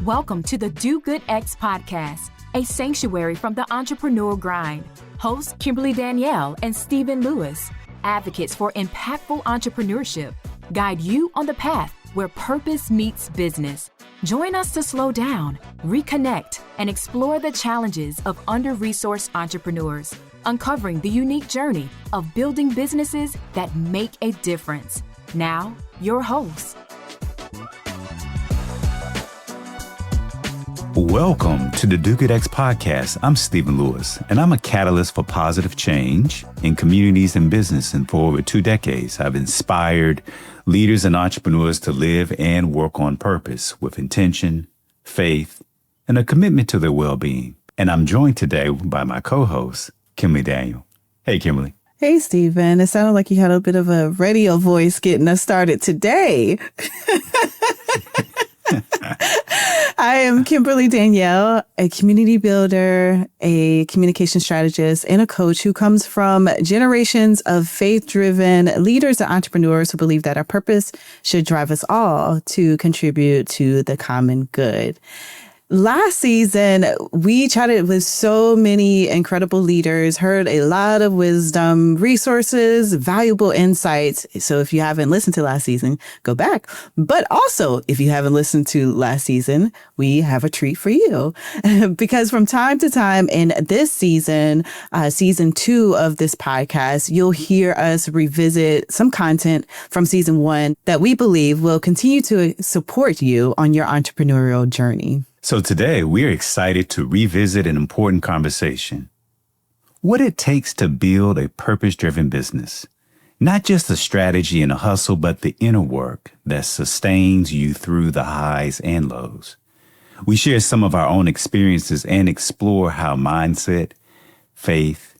Welcome to the Do Good X podcast, a sanctuary from the entrepreneurial grind. Hosts Kimberly Danielle and Stephen Lewis, advocates for impactful entrepreneurship, guide you on the path where purpose meets business. Join us to slow down, reconnect, and explore the challenges of under-resourced entrepreneurs, uncovering the unique journey of building businesses that make a difference. Now, your host. Welcome to the Do Good X podcast. I'm Stephen Lewis, and I'm a catalyst for positive change in communities and business. And for over 2 decades, I've inspired leaders and entrepreneurs to live and work on purpose with intention, faith, and a commitment to their well-being. And I'm joined today by my co-host, Kimberly Danielle. Hey, Kimberly. Hey, Stephen. It sounded like you had a bit of a radio voice getting us started today. I am Kimberly Danielle, a community builder, a communication strategist, and a coach who comes from generations of faith-driven leaders and entrepreneurs who believe that our purpose should drive us all to contribute to the common good. Last season, we chatted with so many incredible leaders, heard a lot of wisdom, resources, valuable insights. So if you haven't listened to last season, go back. But also, if you haven't listened to last season, we have a treat for you. Because from time to time in this season, season 2 of this podcast, you'll hear us revisit some content from season 1 that we believe will continue to support you on your entrepreneurial journey. So today, we're excited to revisit an important conversation. What it takes to build a purpose-driven business. Not just a strategy and a hustle, but the inner work that sustains you through the highs and lows. We share some of our own experiences and explore how mindset, faith,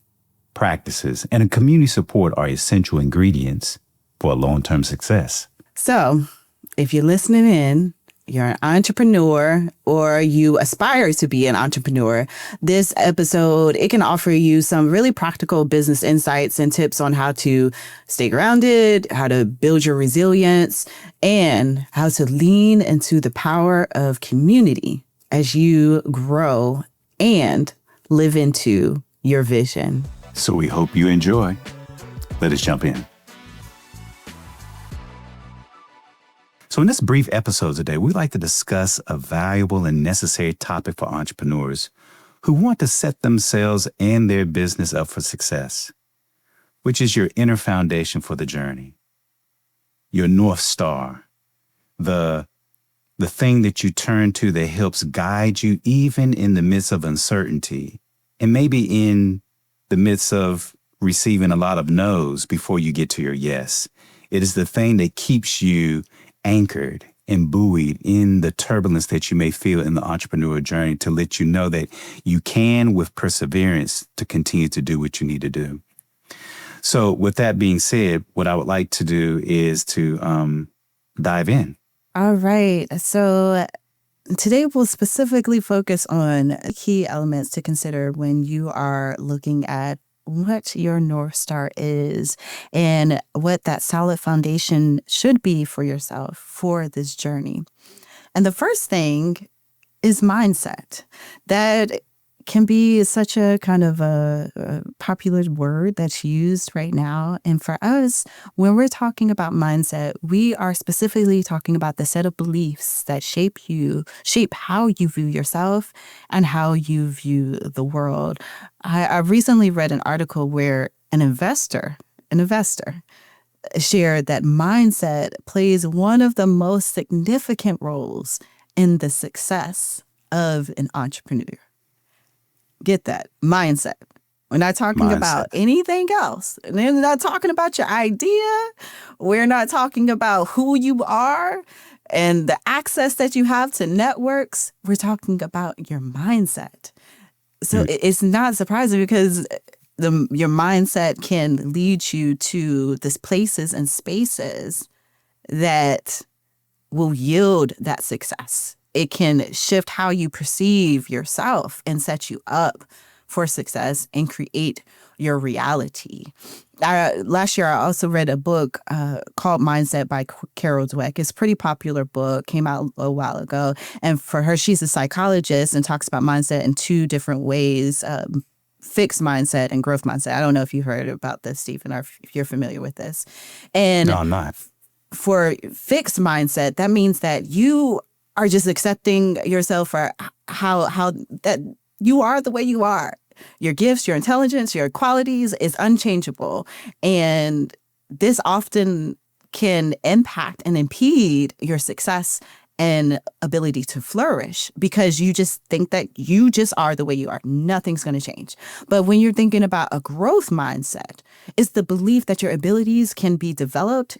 practices, and community support are essential ingredients for long-term success. So, if you're listening in, you're an entrepreneur or you aspire to be an entrepreneur, this episode, it can offer you some really practical business insights and tips on how to stay grounded, how to build your resilience, and how to lean into the power of community as you grow and live into your vision. So we hope you enjoy. Let us jump in. So in this brief episode today, we'd like to discuss a valuable and necessary topic for entrepreneurs who want to set themselves and their business up for success, which is your inner foundation for the journey, your North Star, the thing that you turn to that helps guide you even in the midst of uncertainty and maybe in the midst of receiving a lot of no's before you get to your yes. It is the thing that keeps you anchored and buoyed in the turbulence that you may feel in the entrepreneurial journey to let you know that you can, with perseverance, to continue to do what you need to do. So with that being said, what I would like to do is to dive in. All right. So today we'll specifically focus on key elements to consider when you are looking at what your North Star is and what that solid foundation should be for yourself for this journey. And the first thing is mindset. That can be such a kind of a popular word that's used right now. And for us, when we're talking about mindset, we are specifically talking about the set of beliefs that shape how you view yourself and how you view the world. I recently read an article where an investor shared that mindset plays one of the most significant roles in the success of an entrepreneur. Get that. Mindset. We're not talking about anything else. We're not talking about your idea. We're not talking about who you are and the access that you have to networks. We're talking about your mindset. So it's not surprising because your mindset can lead you to these places and spaces that will yield that success. It can shift how you perceive yourself and set you up for success and create your reality. Last year, I also read a book called Mindset by Carol Dweck. It's a pretty popular book, came out a while ago. And for her, she's a psychologist and talks about mindset in two different ways, fixed mindset and growth mindset. I don't know if you heard about this, Stephen, or if you're familiar with this. And No, I'm not. for fixed mindset, that means that you are just accepting yourself for how that you are the way you are. Your gifts, your intelligence, your qualities is unchangeable. And this often can impact and impede your success and ability to flourish because you just think that you just are the way you are. Nothing's going to change. But when you're thinking about a growth mindset, it's the belief that your abilities can be developed,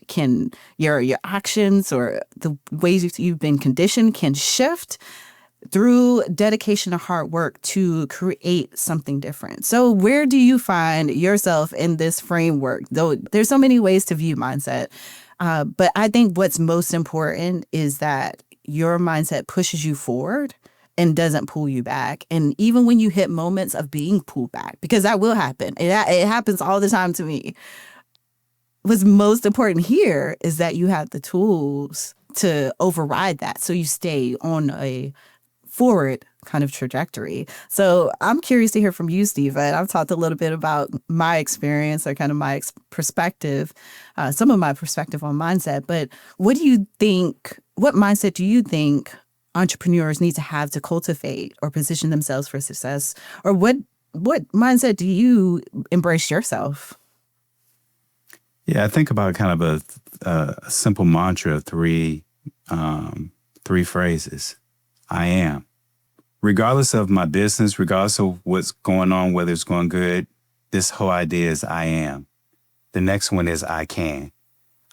your actions or the ways you've been conditioned can shift through dedication and hard work to create something different. So where do you find yourself in this framework? Though there's so many ways to view mindset, but I think what's most important is that your mindset pushes you forward and doesn't pull you back. And even when you hit moments of being pulled back, because that will happen. It happens all the time to me. What's most important here is that you have the tools to override that so you stay on a forward kind of trajectory. So I'm curious to hear from you, Stephen. I've talked a little bit about my experience or kind of my perspective, some of my perspective on mindset. But what mindset do you think entrepreneurs need to have to cultivate or position themselves for success? Or what mindset do you embrace yourself? Yeah, I think about kind of a simple mantra of three phrases. I am. Regardless of my business, regardless of what's going on, whether it's going good, this whole idea is I am. The next one is I can.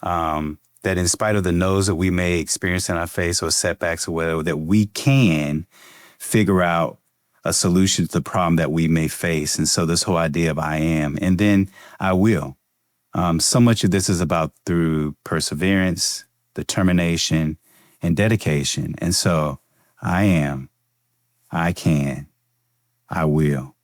That in spite of the no's that we may experience in our face or setbacks or whatever, that we can figure out a solution to the problem that we may face. And so this whole idea of I am, and then I will. So much of this is about through perseverance, determination, and dedication. And so I am, I can, I will.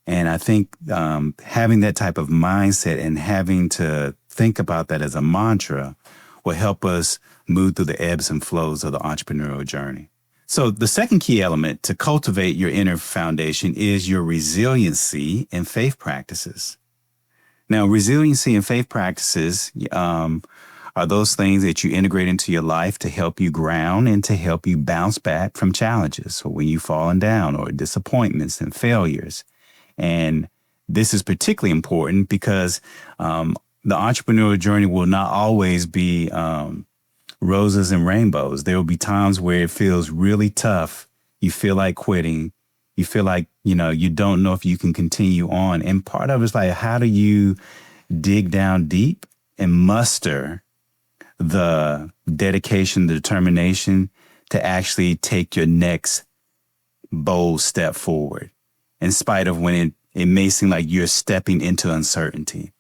And I think having that type of mindset and having to think about that as a mantra will help us move through the ebbs and flows of the entrepreneurial journey. So the second key element to cultivate your inner foundation is your resiliency and faith practices. Now, resiliency and faith practices are those things that you integrate into your life to help you ground and to help you bounce back from challenges. So when you've fallen down or disappointments and failures. And this is particularly important because the entrepreneurial journey will not always be roses and rainbows. There will be times where it feels really tough. You feel like quitting. You feel like, you don't know if you can continue on. And part of it is like, how do you dig down deep and muster the dedication, the determination to actually take your next bold step forward, in spite of when it may seem like you're stepping into uncertainty.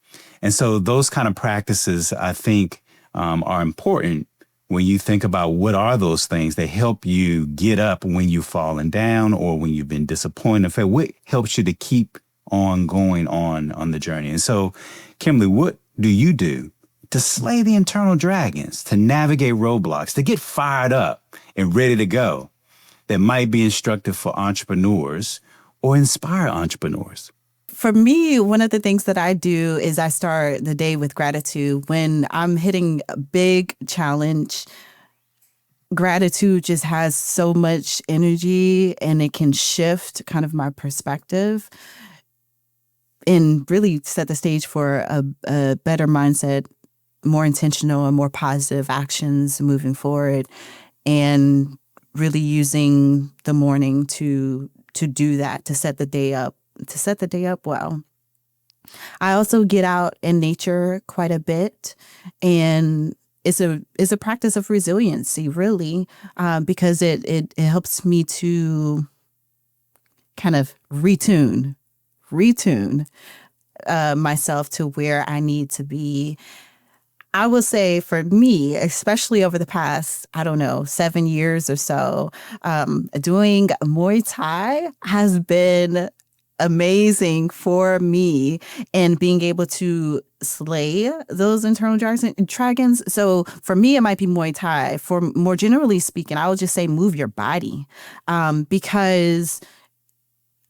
And so those kind of practices, I think, are important when you think about what are those things that help you get up when you've fallen down or when you've been disappointed. What helps you to keep on going on the journey? And so, Kimberly, what do you do to slay the internal dragons, to navigate roadblocks, to get fired up and ready to go that might be instructive for entrepreneurs or inspire entrepreneurs? For me, one of the things that I do is I start the day with gratitude. When I'm hitting a big challenge, gratitude just has so much energy and it can shift kind of my perspective and really set the stage for a better mindset, more intentional and more positive actions moving forward, and really using the morning to do that, to set the day up well. I also get out in nature quite a bit, and it's a practice of resiliency, really, because it helps me to kind of retune myself to where I need to be. I will say for me, especially over the past, 7 years or so, doing Muay Thai has been amazing for me in being able to slay those internal dragons. So for me, it might be Muay Thai. For more generally speaking, I would just say move your body, because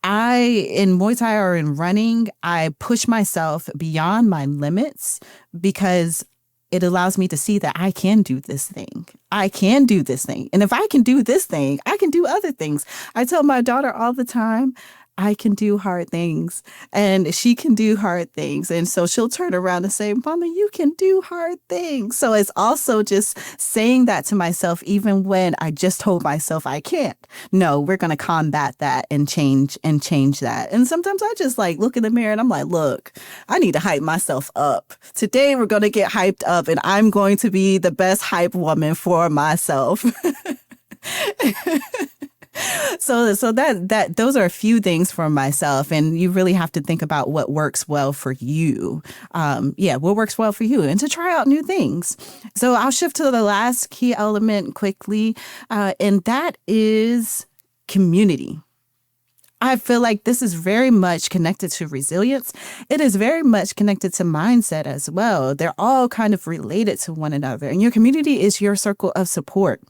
in Muay Thai or in running, I push myself beyond my limits because it allows me to see that I can do this thing. I can do this thing. And if I can do this thing, I can do other things. I tell my daughter all the time, I can do hard things and she can do hard things. And so she'll turn around and say, Mama, you can do hard things. So it's also just saying that to myself, even when I just told myself I can't. No, we're going to combat that and change that. And sometimes I just look in the mirror and I'm like, look, I need to hype myself up. Today we're going to get hyped up and I'm going to be the best hype woman for myself. So that those are a few things for myself, and you really have to think about what works well for you. What works well for you, and to try out new things. So I'll shift to the last key element quickly, and that is community. I feel like this is very much connected to resilience. It is very much connected to mindset as well. They're all kind of related to one another, and your community is your circle of support.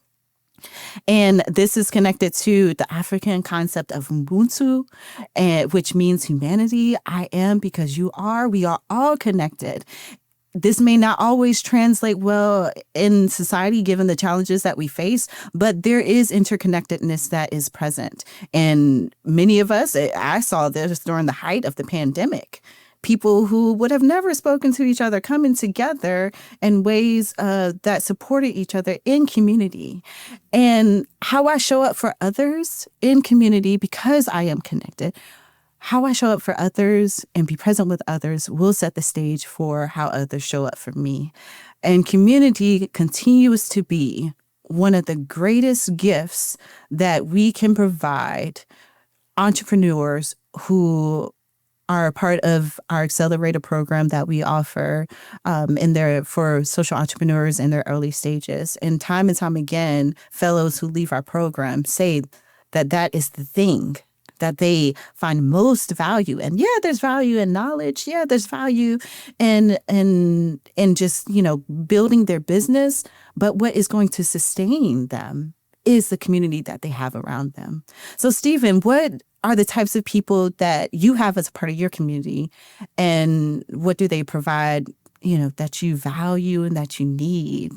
And this is connected to the African concept of Ubuntu, which means humanity. I am because you are. We are all connected. This may not always translate well in society, given the challenges that we face, but there is interconnectedness that is present. And many of us, I saw this during the height of the pandemic. People who would have never spoken to each other coming together in ways that supported each other in community. And how I show up for others in community, because I am connected, how I show up for others and be present with others will set the stage for how others show up for me. And community continues to be one of the greatest gifts that we can provide entrepreneurs who are a part of our accelerator program that we offer for social entrepreneurs in their early stages. And time again, fellows who leave our program say that is the thing that they find most value. And yeah, there's value in knowledge. Yeah, there's value in just, building their business. But what is going to sustain them is the community that they have around them. So, Stephen, what are the types of people that you have as a part of your community, and what do they provide, that you value and that you need?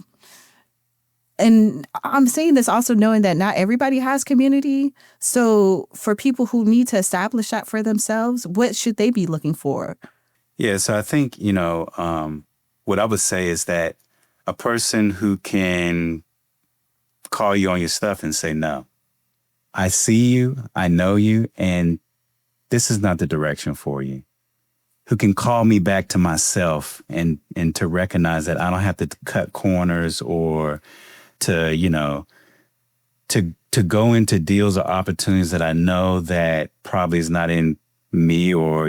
And I'm saying this also knowing that not everybody has community. So for people who need to establish that for themselves, what should they be looking for? Yeah, so I think, what I would say is that a person who can call you on your stuff and say, no, I see you, I know you, and this is not the direction for you. Who can call me back to myself and to recognize that I don't have to cut corners or to go into deals or opportunities that I know that probably is not in me or,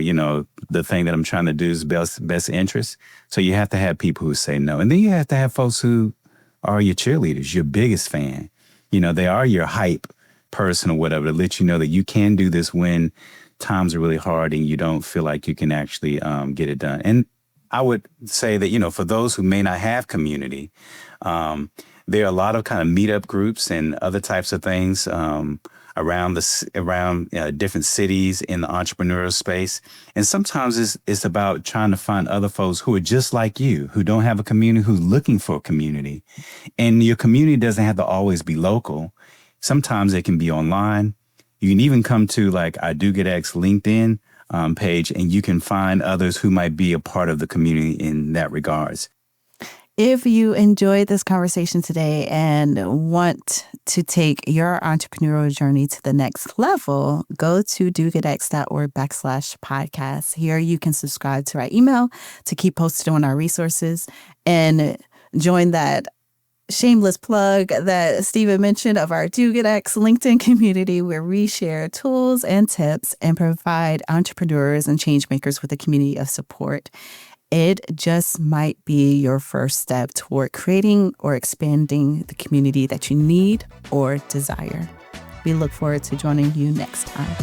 the thing that I'm trying to do is best interest. So you have to have people who say no. And then you have to have folks who are your cheerleaders, your biggest fan. They are your hype person or whatever, to let you know that you can do this when times are really hard and you don't feel like you can actually get it done. And I would say that, for those who may not have community, there are a lot of kind of meetup groups and other types of things around different cities in the entrepreneurial space. And sometimes it's about trying to find other folks who are just like you, who don't have a community, who's looking for a community. And your community doesn't have to always be local. Sometimes it can be online. You can even come to I Do Get X LinkedIn page, and you can find others who might be a part of the community in that regards. If you enjoyed this conversation today and want to take your entrepreneurial journey to the next level, go to dogetx.org/podcast. Here you can subscribe to our email to keep posted on our resources and join that shameless plug that Stephen mentioned of our Do Get X LinkedIn community, where we share tools and tips and provide entrepreneurs and change makers with a community of support. It just might be your first step toward creating or expanding the community that you need or desire. We look forward to joining you next time.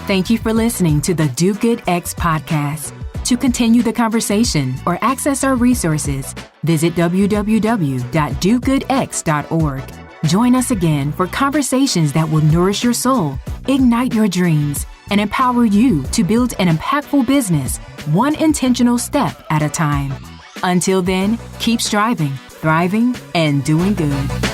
Thank you for listening to the Do Good X podcast. To continue the conversation or access our resources, visit www.dogoodx.org. Join us again for conversations that will nourish your soul, ignite your dreams, and empower you to build an impactful business, one intentional step at a time. Until then, keep striving, thriving, and doing good.